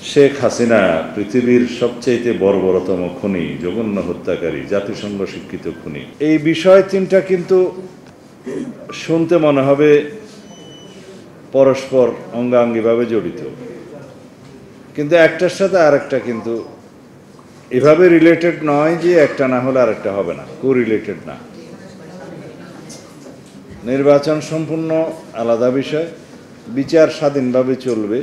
শেখ হাসিনা পৃথিবীর সবচেয়ে বর্বরতম খুনি, জঘন্য হত্যাকারী, জাতিসংঘ স্বীকৃত খুনি। এই বিষয় তিনটা কিন্তু শুনতে মনে হবে পরস্পর অঙ্গাঙ্গিভাবে জড়িত, কিন্তু একটার সাথে আরেকটা কিন্তু এভাবে রিলেটেড নয় যে একটা না হলে আরেকটা হবে না, কোরিলেটেড না। নির্বাচন সম্পূর্ণ আলাদা বিষয়, বিচার স্বাধীনভাবে চলবে।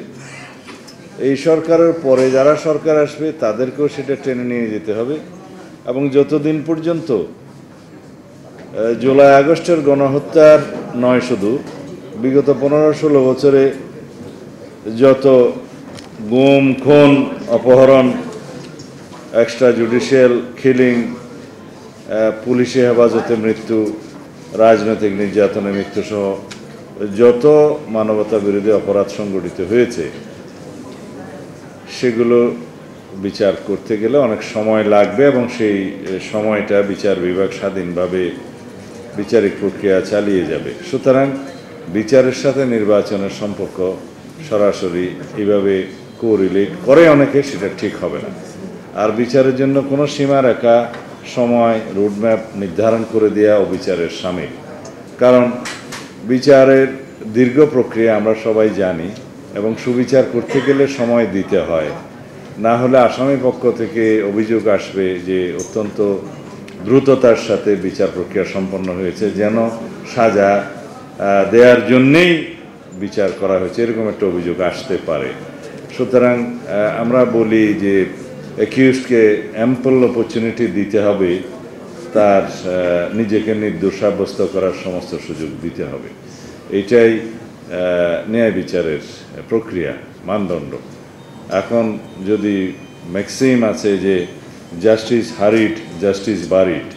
এই সরকারের পরে যারা সরকার আসবে তাদেরকেও সেটা টেনে নিয়ে যেতে হবে, এবং যতদিন পর্যন্ত জুলাই আগস্টের গণহত্যার নয়, শুধু বিগত 15-16 বছরে যত গুম, খুন, অপহরণ, এক্সট্রা জুডিশিয়াল কিলিং, পুলিশি হেফাজতে মৃত্যু, রাজনৈতিক নির্যাতনে মৃত্যুসহ যত মানবতা বিরোধী অপরাধ সংগঠিত হয়েছে সেগুলো বিচার করতে গেলে অনেক সময় লাগবে, এবং সেই সময়টা বিচার বিভাগ স্বাধীনভাবে বিচারিক প্রক্রিয়া চালিয়ে যাবে। সুতরাং বিচারের সাথে নির্বাচনের সম্পর্ক সরাসরি এইভাবে কোরিলেট করে অনেকে, সেটা ঠিক হবে না। আর বিচারের জন্য কোনো সীমারেখা, সময়, রোডম্যাপ নির্ধারণ করে দেওয়া অবিচারের শামিল। কারণ বিচারের দীর্ঘ প্রক্রিয়া আমরা সবাই জানি, এবং সুবিচার করতে গেলে সময় দিতে হয়, না হলে আসামি পক্ষ থেকে অভিযোগ আসবে যে অত্যন্ত দ্রুততার সাথে বিচার প্রক্রিয়া সম্পন্ন হয়েছে, যেন সাজা দেওয়ার জন্যেই বিচার করা হয়েছে, এরকম একটা অভিযোগ আসতে পারে। সুতরাং আমরা বলি যে অ্যাকিউজডকে অ্যাম্পল অপরচুনিটি দিতে হবে, তার নিজেকে নির্দোষ সাব্যস্ত করার সমস্ত সুযোগ দিতে হবে। এটাই ন্যায় বিচারের প্রক্রিয়া, মানদণ্ড। এখন যদি ম্যাক্সিম আছে যে জাস্টিস হারিড, জাস্টিস বারিড,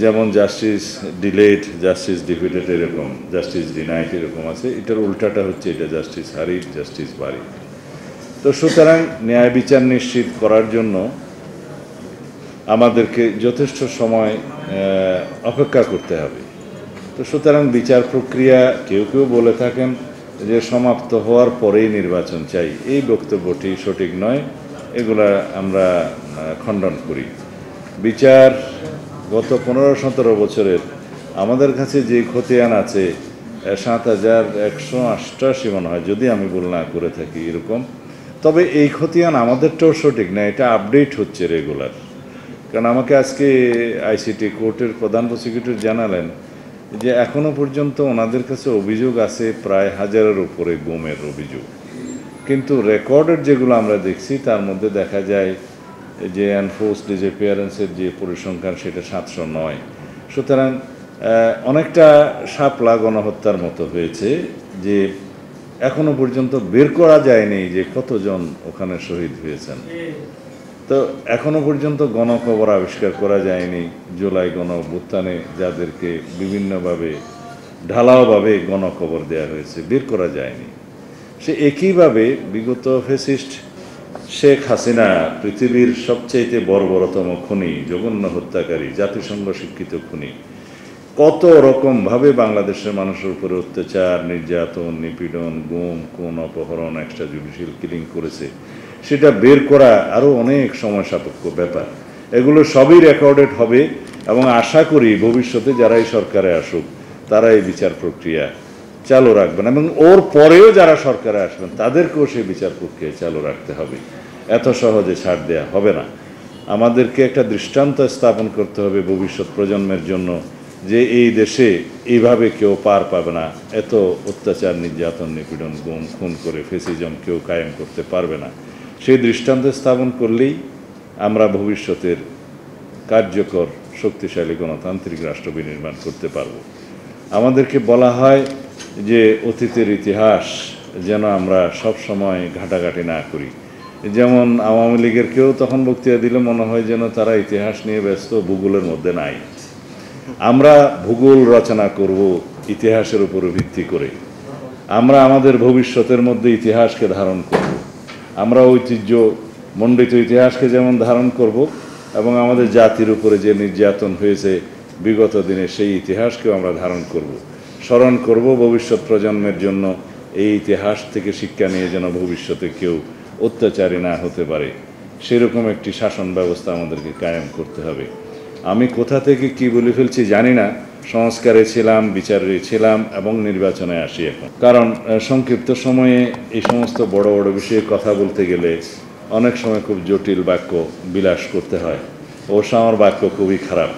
যেমন জাস্টিস ডিলেড, জাস্টিস ডিফিটেড, এরকম জাস্টিস ডিনাইড এরকম আছে, এটার উল্টাটা হচ্ছে এটা জাস্টিস হারিড, জাস্টিস বারিড। তো সুতরাং ন্যায় বিচার নিশ্চিত করার জন্য আমাদেরকে যথেষ্ট সময় অপেক্ষা করতে হবে। তো সুতরাং বিচার প্রক্রিয়া কেউ কেউ বলে থাকেন যে সমাপ্ত হওয়ার পরেই নির্বাচন চাই, এই বক্তব্যটি সঠিক নয়, এগুলা আমরা খণ্ডন করি। বিচার গত 15-17 বছরের আমাদের কাছে যে খতিয়ান আছে 7,188 মনে হয়, যদি আমি ভুল না করে থাকি এরকম। তবে এই খতিয়ান আমাদেরটাও সঠিক না, এটা আপডেট হচ্ছে রেগুলার। কারণ আমাকে আজকে আইসিটি কোর্টের প্রধান প্রসিকিউটর জানালেন যে এখনও পর্যন্ত ওনাদের কাছে অভিযোগ আছে প্রায় 1000-এর উপরে গুমের অভিযোগ, কিন্তু রেকর্ডের যেগুলো আমরা দেখছি তার মধ্যে দেখা যায় যে এনফোর্সড ডিসঅ্যাপিয়ারেন্সের যে পরিসংখ্যান সেটা 709। সুতরাং অনেকটা শাপলা গণহত্যার মতো হয়েছে, যে এখনো পর্যন্ত বের করা যায়নি যে কতজন ওখানে শহীদ হয়েছেন। তো এখনো পর্যন্ত গণকবর আবিষ্কার করা যায়নি জুলাই গণ অভ্যুত্থানে যাদেরকে বিভিন্নভাবে ঢালাওভাবে গণকবর দেওয়া হয়েছে, বের করা যায়নি। সে একইভাবে বিগত ফ্যাসিস্ট শেখ হাসিনা পৃথিবীর সবচেয়ে বর্বরতম খুনি, জঘন্য হত্যাকারী, জাতিসংঘ স্বীকৃত খুনি, কত রকমভাবে বাংলাদেশের মানুষের উপরে অত্যাচার, নির্যাতন, নিপীড়ন, গুম, খুন, অপহরণ, এক্সট্রা জুডিশিয়াল কিলিং করেছে, সেটা বের করা আরও অনেক সময় সাপেক্ষ ব্যাপার। এগুলো সবই রেকর্ডেড হবে, এবং আশা করি ভবিষ্যতে যারাই সরকারে আসুক তারা এই বিচার প্রক্রিয়া চালু রাখবেন, এবং ওর পরেও যারা সরকারে আসবেন তাদেরকেও সেই বিচার প্রক্রিয়া চালু রাখতে হবে। এত সহজে ছাড় দেওয়া হবে না। আমাদেরকে একটা দৃষ্টান্ত স্থাপন করতে হবে ভবিষ্যৎ প্রজন্মের জন্য, যে এই দেশে এইভাবে কেউ পার পাবে না, এত অত্যাচার, নির্যাতন, নিপীড়ন, গুম, খুন করে ফ্যাসিজম কেউ কায়েম করতে পারবে না। সেই দৃষ্টান্ত স্থাপন করলেই আমরা ভবিষ্যতের কার্যকর শক্তিশালী গণতান্ত্রিক রাষ্ট্র বিনির্মাণ করতে পারব। আমাদেরকে বলা হয় যে অতীতের ইতিহাস যেন আমরা সব সময় ঘাটাঘাটি না করি। যেমন আওয়ামী লীগের কেউ তখন বক্তৃতা দিলে মনে হয় যেন তারা ইতিহাস নিয়ে ব্যস্ত, ভূগোলের মধ্যে নাই। আমরা ভূগোল রচনা করব ইতিহাসের উপর ভিত্তি করে। আমরা আমাদের ভবিষ্যতের মধ্যে ইতিহাসকে ধারণ করব। আমরা ঐতিহ্য মণ্ডিত ইতিহাসকে যেমন ধারণ করব, এবং আমাদের জাতির উপরে যে নির্যাতন হয়েছে বিগত দিনে সেই ইতিহাসকেও আমরা ধারণ করব, স্মরণ করব ভবিষ্যৎ প্রজন্মের জন্য। এই ইতিহাস থেকে শিক্ষা নিয়ে যেন ভবিষ্যতে কেউ অত্যাচারী না হতে পারে সেরকম একটি শাসন ব্যবস্থা আমাদেরকে কায়েম করতে হবে। আমি কোথা থেকে কি বলে ফেলছি জানি না, সংস্কারে ছিলাম, বিচারে ছিলাম এবং নির্বাচনে আসি এখন। কারণ সংক্ষিপ্ত সময়ে এই সমস্ত বড় বড় বিষয়ে কথা বলতে গেলে অনেক সময় খুব জটিল বাক্য বিলাস করতে হয়। অবশ্য আমার বাক্য খুবই খারাপ।